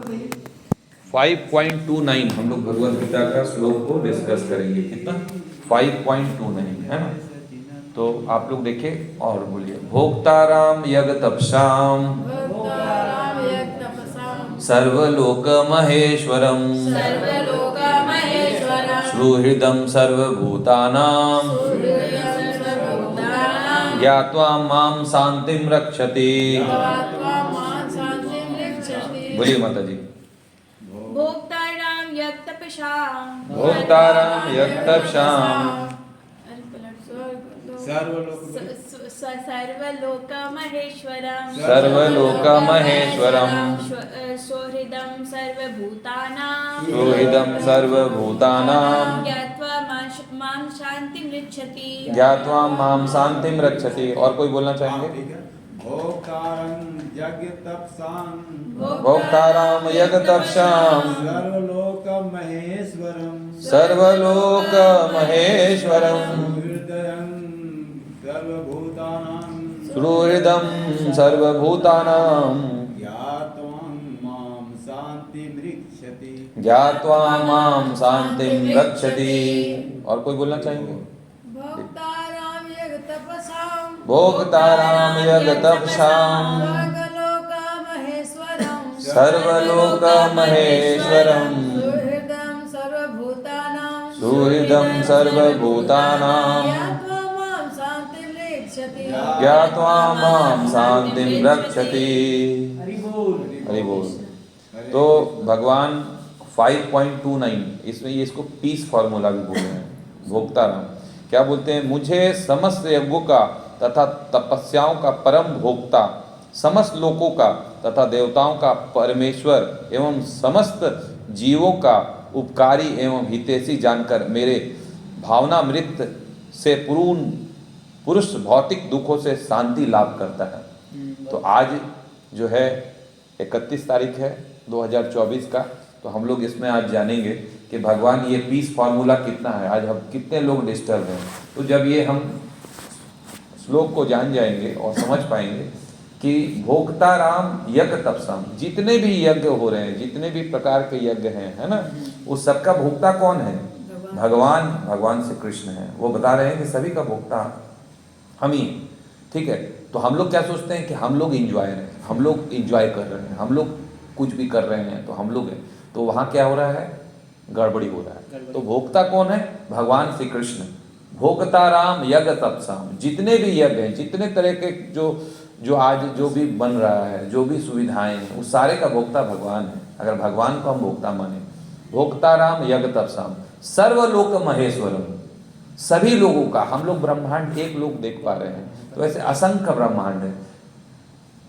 5.29 हम लोग भगवद गीता का श्लोक को डिस्कस करेंगे। कितना? 5.29 है ना। तो आप लोग देखिए और बोलिए। भोक्ताराम यग तपसाम सर्वलोक महेश्वरम सुहृदं सर्वभूतानां ज्ञात्वा मां शांतिं रक्षति। बोलिए माता जी। भोक्ताराम यत्तपसाम सर्वलोक महेश्वरम सुहृदं सर्वभूतानां ज्ञात्वा मां शांतिं रक्षति। और कोई बोलना चाहेंगे? भोक्तारं यज्ञ तपसाम सर्वलोक महेश्वरम सुहृदं सर्वभूतानां ज्ञात्वा मां शांतिं रक्षति। और कोई बोलना चाहेंगे? भोक्ताराम यज्ञ तपसाम सर्वलोक महेश्वरम सुहृदं सर्वभूतानां ज्ञात्वा मां शांतिं रक्षति। हरि बोल। तो भगवान 5.29 इसमें ये इसको पीस फार्मूला भी बोल रहे हैं। भोक्ताराम क्या बोलते हैं? मुझे समस्त यज्ञों का तथा तपस्याओं का परम भोक्ता, समस्त लोकों का तथा देवताओं का परमेश्वर एवं समस्त जीवों का उपकारी एवं हितैषी जानकर मेरे भावनामृत से पूर्ण पुरुष भौतिक दुखों से शांति लाभ करता है। तो आज जो है 31 तारीख है 2024 का, तो हम लोग इसमें आज जानेंगे कि भगवान ये पीस फार्मूला कितना है। आज हम कितने लोग डिस्टर्ब हैं। तो जब ये हम श्लोक को जान जाएंगे और समझ पाएंगे कि भोक्ताराम यज्ञ तपसाम, जितने भी यज्ञ हो रहे हैं, जितने भी प्रकार के यज्ञ हैं, है ना, उस सबका भोक्ता कौन है? भगवान श्री कृष्ण है। वो बता रहे हैं कि सभी का भोक्ता हम ही। ठीक है। तो हम लोग क्या सोचते हैं कि हम लोग इंजॉयर हैं, हम लोग इंजॉय कर रहे हैं, हम लोग कुछ भी कर रहे हैं तो हम लोग हैं। तो वहाँ क्या हो रहा है? गड़बड़ी हो रहा है। तो भोक्ता कौन है? भगवान श्री कृष्ण। भोक्ताराम यज्ञ तपसाम, जितने भी यज्ञ हैं, जितने तरह के जो आज जो भी बन रहा है, जो भी सुविधाएं हैं, उस सारे का भोक्ता भगवान है। अगर भगवान को हम भोक्ता माने। भोक्ताराम यज्ञ तपसाम सर्वलोक महेश्वरम, सभी लोगों का। हम लोग ब्रह्मांड एक लोग देख पा रहे हैं, तो ऐसे असंख्य ब्रह्मांड है।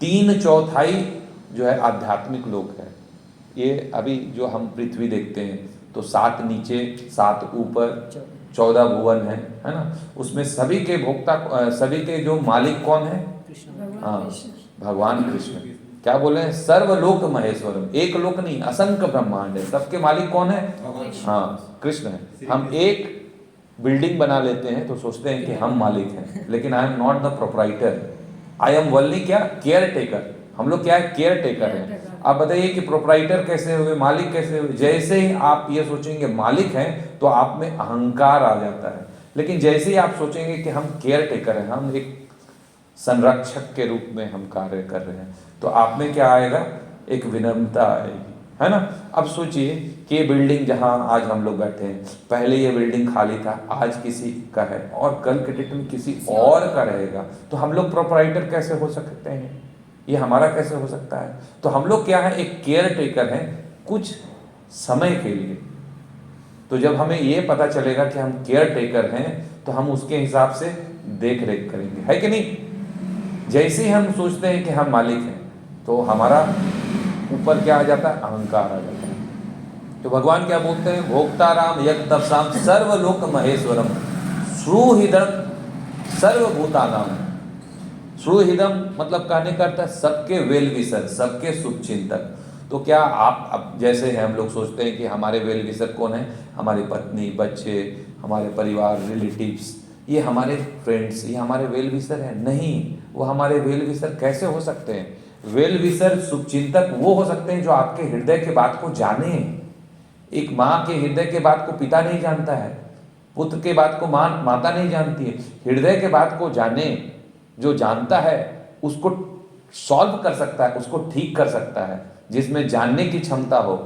3/4 जो है आध्यात्मिक लोक है। ये अभी जो हम पृथ्वी देखते हैं तो 7 नीचे 7 ऊपर 14 भुवन है ना। उसमें सभी के भोक्ता, सभी के जो मालिक कौन है? हाँ, भगवान कृष्ण। क्या बोले हैं? सर्वलोक महेश्वरम, एक लोक नहीं, असंख्य ब्रह्मांड है। सबके मालिक कौन है? हाँ, कृष्ण है। हम एक बिल्डिंग बना लेते हैं तो सोचते हैं कि हम मालिक हैं, लेकिन I am not the proprietor, I am only क्या? Caretaker. हम लोग क्या है? केयर टेकर हैं। आप बताइए कि प्रोप्राइटर कैसे हुए, मालिक कैसे हुए? जैसे ही आप ये सोचेंगे मालिक हैं तो आप में अहंकार आ जाता है। लेकिन जैसे ही आप सोचेंगे कि हम केयर टेकर हैं, हम एक संरक्षक के रूप में हम कार्य कर रहे हैं, तो आप में क्या आएगा? एक विनम्रता आएगी, है ना। अब सोचिए कि ये बिल्डिंग जहाँ आज हम लोग बैठे हैं, पहले ये बिल्डिंग खाली था, आज किसी का है और कल के डेट में किसी और का रहेगा। तो हम लोग प्रोप्राइटर कैसे हो सकते हैं? ये हमारा कैसे हो सकता है? तो हम लोग क्या है? एक केयर टेकर हैं कुछ समय के लिए। तो जब हमें ये पता चलेगा कि हम केयर टेकर हैं तो हम उसके हिसाब से देख रेख करेंगे, है कि नहीं। जैसे ही हम सोचते हैं कि हम मालिक हैं तो हमारा ऊपर क्या आ जाता है? अहंकार आ जाता है। तो भगवान क्या बोलते हैं? भोक्ताराम यज्ञ तपसाम सर्वलोक महेश्वरम सुहृदं सर्वभूतानां। सुहृदं मतलब कहने का अर्थ है सबके वेल विशर, सबके शुभ चिंतक। तो क्या आप अब जैसे हैं, हम लोग सोचते हैं कि हमारे वेल विशर कौन है? हमारी पत्नी, बच्चे, हमारे परिवार, रिलेटिव्स, ये हमारे फ्रेंड्स, ये हमारे वेल विशर हैं। नहीं, वो हमारे वेल विशर कैसे हो सकते हैं? वेल विशर शुभचिंतक वो हो सकते हैं जो आपके हृदय के बात को जाने। एक माँ के हृदय के बात को पिता नहीं जानता है, पुत्र के बात को माता नहीं जानती है। हृदय के बात को जाने, जो जानता है उसको सॉल्व कर सकता है, उसको ठीक कर सकता है, जिसमें जानने की क्षमता हो,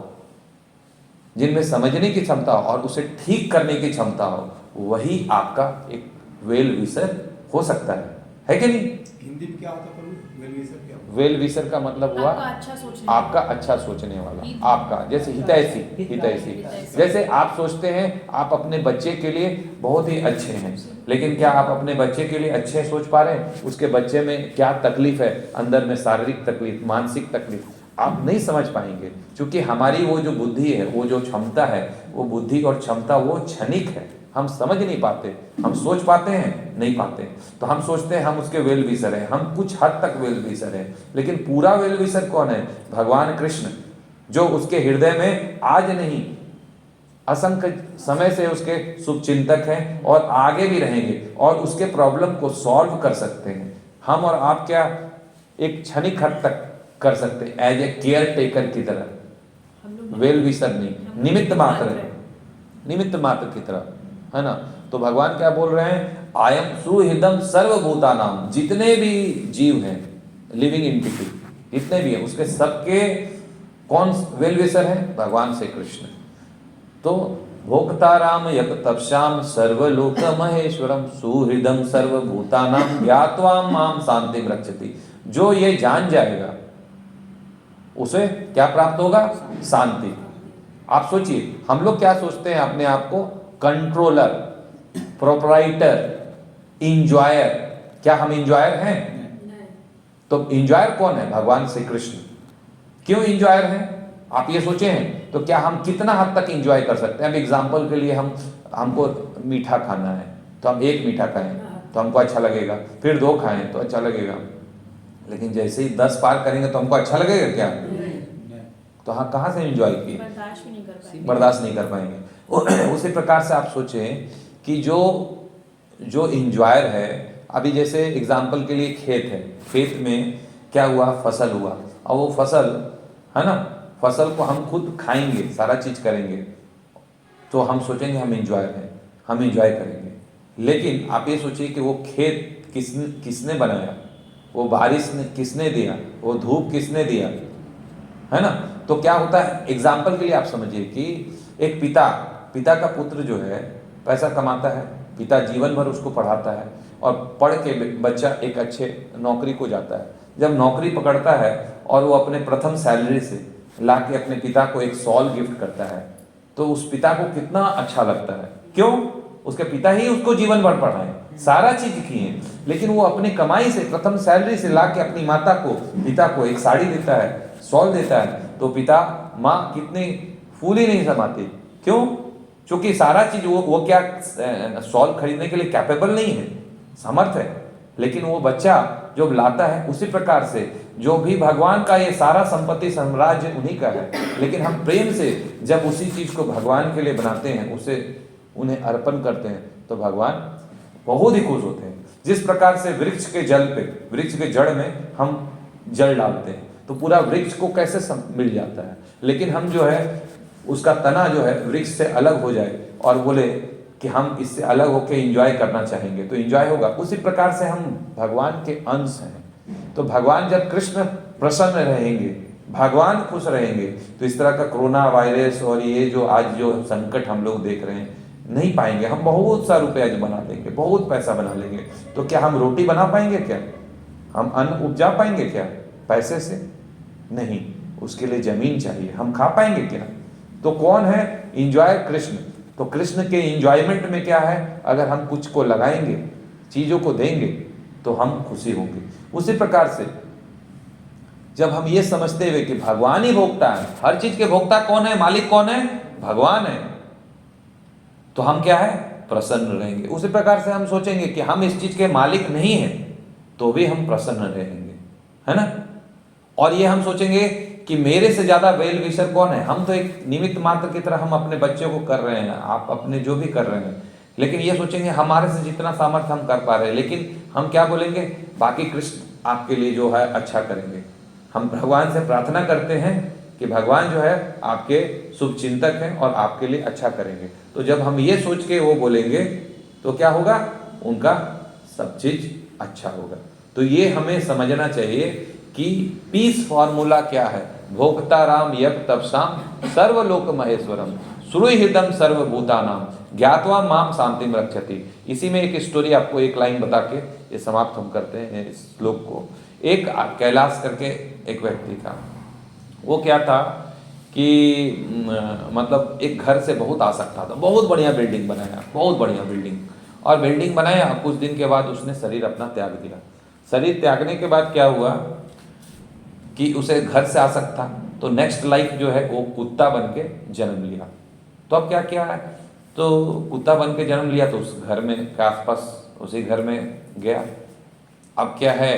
जिनमें समझने की क्षमता हो और उसे ठीक करने की क्षमता हो, वही आपका एक वेल विशर हो सकता है कि नहीं? हिंदी में क्या होता है प्रभु? वेल विशर क्या होता है? वेल विशर का मतलब हुआ आपका अच्छा सोचने वाला, आपका जैसे हितैषी। जैसे आप सोचते हैं आप अपने बच्चे के लिए बहुत ही अच्छे हैं, लेकिन क्या आप अपने बच्चे के लिए अच्छे सोच पा रहे हैं? उसके बच्चे में क्या तकलीफ है, अंदर में शारीरिक तकलीफ, मानसिक तकलीफ, आप नहीं समझ पाएंगे। क्योंकि हमारी वो जो बुद्धि है, वो जो क्षमता है, वो बुद्धि और क्षमता वो क्षणिक है, हम समझ नहीं पाते। हम सोच पाते हैं, नहीं पाते। तो हम सोचते हैं हम उसके वेल विशर हैं, हम कुछ हद तक वेल विशर हैं, लेकिन पूरा वेल विशर कौन है? भगवान कृष्ण, जो उसके हृदय में आज नहीं असंख्य समय से उसके शुभचिंतक हैं और आगे भी रहेंगे और उसके प्रॉब्लम को सॉल्व कर सकते हैं। हम और आप क्या एक क्षणिक हद तक कर सकते हैं, एज ए केयर टेकर की तरह, वेल विशर नहीं, निमित्त मात्र की तरह, है ना? तो भगवान क्या बोल रहे हैं? आयम सुहृदम सर्वभूतानाम, जितने भी जीव हैं, लिविंग एंटिटी जितने भी हैं, उसके सबके कौन वेल विशर है? भगवान श्री कृष्ण। तो भोक्ताराम यत तपस्याम सर्वलोक महेश्वरम सुहृदम सर्वभूतानाम ज्ञात्वा माम शांतिम रक्षति। जो ये जान जाएगा उसे क्या प्राप्त होगा? शांति। आप सोचिए, हम लोग क्या सोचते हैं अपने आप को? Controller, proprietor, enjoyer. क्या हम इंजॉयर हैं? तो इंजॉयर कौन है? भगवान श्री कृष्ण। क्यों इंजॉयर हैं? आप ये सोचे हैं? तो क्या हम कितना हद तक इंजॉय कर सकते हैं? अब एग्जाम्पल के लिए हमको मीठा खाना है, तो हम एक मीठा खाएं तो हमको अच्छा लगेगा, फिर 2 खाएं तो अच्छा लगेगा, लेकिन जैसे ही 10 पार करेंगे तो हमको अच्छा लगेगा क्या? तो हाँ, कहाँ से एंजॉय किए? बर्दाश्त नहीं कर पाएंगे। उसी प्रकार से आप सोचें कि जो इंजॉयर है, अभी जैसे एग्जाम्पल के लिए खेत है, खेत में क्या हुआ? फसल हुआ, और वो फसल है ना, फसल को हम खुद खाएंगे, सारा चीज करेंगे, तो हम सोचेंगे हम इंजॉयर हैं, हम इंजॉय करेंगे। लेकिन आप ये सोचिए कि वो खेत किसने बनाया, वो बारिश ने किसने दिया, वो धूप किसने दिया, है ना? तो क्या होता है? एग्जाम्पल के लिए आप समझिए कि एक पिता का पुत्र जो है पैसा कमाता है, पिता जीवन भर उसको पढ़ाता है और पढ़ के बच्चा एक अच्छे नौकरी को जाता है। जब नौकरी पकड़ता है और वो अपने प्रथम सैलरी से ला के अपने पिता को एक शॉल गिफ्ट करता है, तो उस पिता को कितना अच्छा लगता है। क्यों? उसके पिता ही उसको जीवन भर पढ़ाए, सारा चीज किए, लेकिन वो अपनी कमाई से, प्रथम सैलरी से ला के अपनी पिता को एक साड़ी देता है, शॉल देता है, तो माँ कितनी फूली नहीं समाती। क्यों? क्योंकि सारा चीज वो क्या शॉल खरीदने के लिए कैपेबल नहीं है, समर्थ है, लेकिन वो बच्चा जो लाता है, उसी प्रकार से जो भी भगवान का ये सारा संपत्ति साम्राज्य उन्हीं का है, लेकिन हम प्रेम से जब उसी चीज को भगवान के लिए बनाते हैं, उसे उन्हें अर्पण करते हैं, तो भगवान बहुत ही खुश होते हैं। जिस प्रकार से वृक्ष के जल पे, वृक्ष के जड़ में हम जल डालते हैं तो पूरा वृक्ष को कैसे मिल जाता है, लेकिन हम जो है उसका तना जो है वृक्ष से अलग हो जाए और बोले कि हम इससे अलग होकर एंजॉय करना चाहेंगे, तो एंजॉय होगा। उसी प्रकार से हम भगवान के अंश हैं। तो भगवान जब कृष्ण प्रसन्न रहेंगे, भगवान खुश रहेंगे, तो इस तरह का कोरोना वायरस और ये जो आज जो संकट हम लोग देख रहे हैं नहीं पाएंगे। हम बहुत सा रुपया बना लेंगे, बहुत पैसा बना लेंगे, तो क्या हम रोटी बना पाएंगे? क्या हम अन्न उपजा पाएंगे? क्या पैसे से? नहीं, उसके लिए जमीन चाहिए। हम खा पाएंगे क्या? तो कौन है इंजॉय? कृष्ण। तो कृष्ण के इंजॉयमेंट में क्या है? अगर हम कुछ को लगाएंगे, चीजों को देंगे, तो हम खुशी होंगे। उसी प्रकार से जब हम ये समझते हुए कि भगवान ही भोक्ता है, हर चीज के भोक्ता कौन है, मालिक कौन है? भगवान है, तो हम क्या है? प्रसन्न रहेंगे। उसी प्रकार से हम सोचेंगे कि हम इस चीज के मालिक नहीं हैं, तो भी हम प्रसन्न रहेंगे, है ना? और ये हम सोचेंगे कि मेरे से ज्यादा वेल विशर कौन है? हम तो एक निमित्त मात्र की तरह हम अपने बच्चों को कर रहे हैं, आप अपने जो भी कर रहे हैं, लेकिन ये सोचेंगे हमारे से जितना सामर्थ्य हम कर पा रहे हैं, लेकिन हम क्या बोलेंगे? बाकी कृष्ण आपके लिए जो है अच्छा करेंगे, हम भगवान से प्रार्थना करते हैं कि भगवान जो है आपके शुभ चिंतक हैं और आपके लिए अच्छा करेंगे। तो जब हम ये सोच के वो बोलेंगे तो क्या होगा, उनका सब चीज अच्छा होगा। तो ये हमें समझना चाहिए कि पीस फॉर्मूला क्या है। भोक्ता राम यप तपसाम सर्वलोक महेश्वरम सुहृदम सर्वभूतानाम ज्ञात्वा माम शांतिम रक्षति। इसी में एक स्टोरी आपको एक लाइन बता के ये समाप्त हम करते हैं इस श्लोक को। एक कैलाश करके एक व्यक्ति था, वो क्या था कि मतलब एक घर से बहुत आसक्ता था, बहुत बढ़िया बिल्डिंग बनाया, बहुत बढ़िया बिल्डिंग, और बिल्डिंग बनाया, कुछ दिन के बाद उसने शरीर अपना त्याग दिया। शरीर त्यागने के बाद क्या हुआ कि उसे घर से आसक्त था, तो नेक्स्ट लाइफ जो है वो कुत्ता बन के जन्म लिया। तो अब क्या किया है, तो कुत्ता बन के जन्म लिया तो उस घर में के आसपास उसी घर में गया। अब क्या है,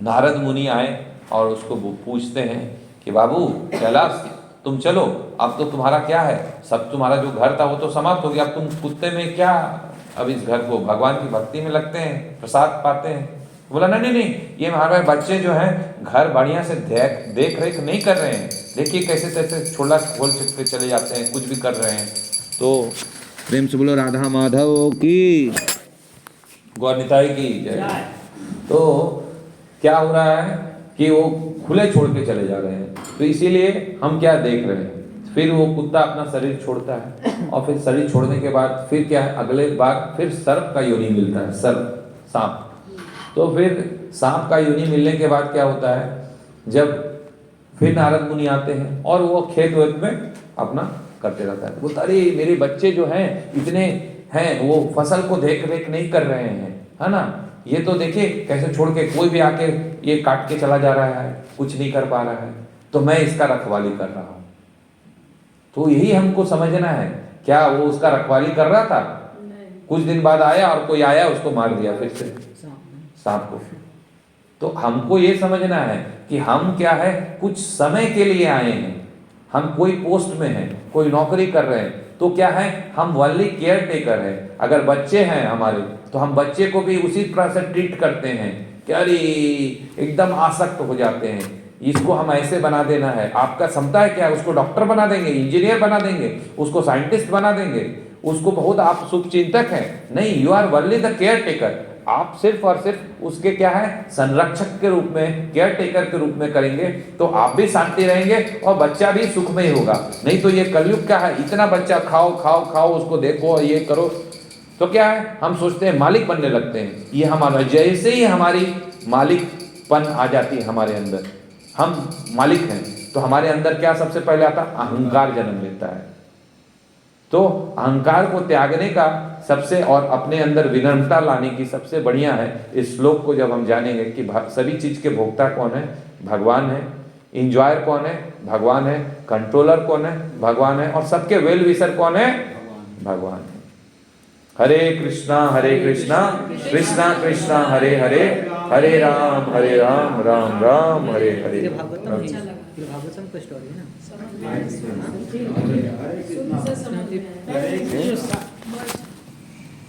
नारद मुनि आए और उसको पूछते हैं कि बाबू कैलाश तुम चलो, अब तो तुम्हारा क्या है, सब तुम्हारा जो घर था वो तो समाप्त हो गया, अब तुम कुत्ते में क्या, अब इस घर को भगवान की भक्ति में लगते हैं, प्रसाद पाते हैं। बोला नहीं नहीं नहीं, ये हमारे बच्चे जो हैं घर बढ़िया से देख रेख नहीं कर रहे हैं, देखिए कैसे कैसे छोला खोल के चले जाते हैं, कुछ भी कर रहे हैं। तो प्रेम से बोलो राधा माधव की, गौर निताई की जय। तो क्या हो रहा है कि वो खुले छोड़ के चले जा रहे हैं, तो इसीलिए हम क्या देख रहे हैं, फिर वो कुत्ता अपना शरीर छोड़ता है और फिर शरीर छोड़ने के बाद फिर क्या है, अगले बार फिर सर्प का योनि मिलता है, सर्प सांप। तो फिर सांप का योनि मिलने के बाद क्या होता है, जब फिर नारद मुनि आते हैं और वो खेत वेत में अपना करते रहता है। बोलता अरे मेरे बच्चे जो हैं इतने हैं, वो फसल को देख रेख नहीं कर रहे हैं, है ना, ये तो देखिए कैसे छोड़ के कोई भी आके ये काट के चला जा रहा है, कुछ नहीं कर पा रहा है, तो मैं इसका रखवाली कर रहा हूँ। तो यही हमको समझना है, क्या वो उसका रखवाली कर रहा था, कुछ दिन बाद आया और कोई आया उसको मार दिया फिर से सांप को। तो हमको ये समझना है कि हम क्या है, कुछ समय के लिए आए हैं, हम कोई पोस्ट में हैं, कोई नौकरी कर रहे हैं, तो क्या है, हम वनली केयर टेकर हैं। अगर बच्चे हैं हमारे तो हम बच्चे को भी उसी तरह से ट्रीट करते हैं कि अरे एकदम आसक्त हो जाते हैं, इसको हम ऐसे बना देना है। आपका क्षमता है क्या, उसको डॉक्टर बना देंगे, इंजीनियर बना देंगे, उसको साइंटिस्ट बना देंगे, उसको बहुत आप शुभ चिंतक हैं, नहीं, you are only the caretaker. आप सिर्फ और सिर्फ उसके क्या है, संरक्षक के रूप में, केयर टेकर के रूप में करेंगे तो आप भी शांति रहेंगे और बच्चा भी सुखमय होगा। नहीं तो ये कलयुग क्या है, इतना बच्चा खाओ खाओ खाओ, उसको देखो ये करो, तो क्या है, हम सोचते हैं मालिक बनने लगते हैं। ये हमारा जैसे ही हमारी मालिकपन आ जाती है हमारे अंदर, हम मालिक हैं, तो हमारे अंदर क्या सबसे पहले आता, अहंकार जन्म लेता है। तो अहंकार को त्यागने का सबसे और अपने अंदर विनम्रता लाने की सबसे बढ़िया है, इस श्लोक को जब हम जानेंगे कि सभी चीज के भोक्ता कौन है, भगवान है, इंजॉयर कौन है, भगवान है, कंट्रोलर कौन है, भगवान है, और सबके वेल विशर कौन है, भगवान है। हरे कृष्णा कृष्णा कृष्णा हरे हरे, हरे राम राम राम हरे हरे। भागवतम का स्टोरी है ना। हरे कृष्णा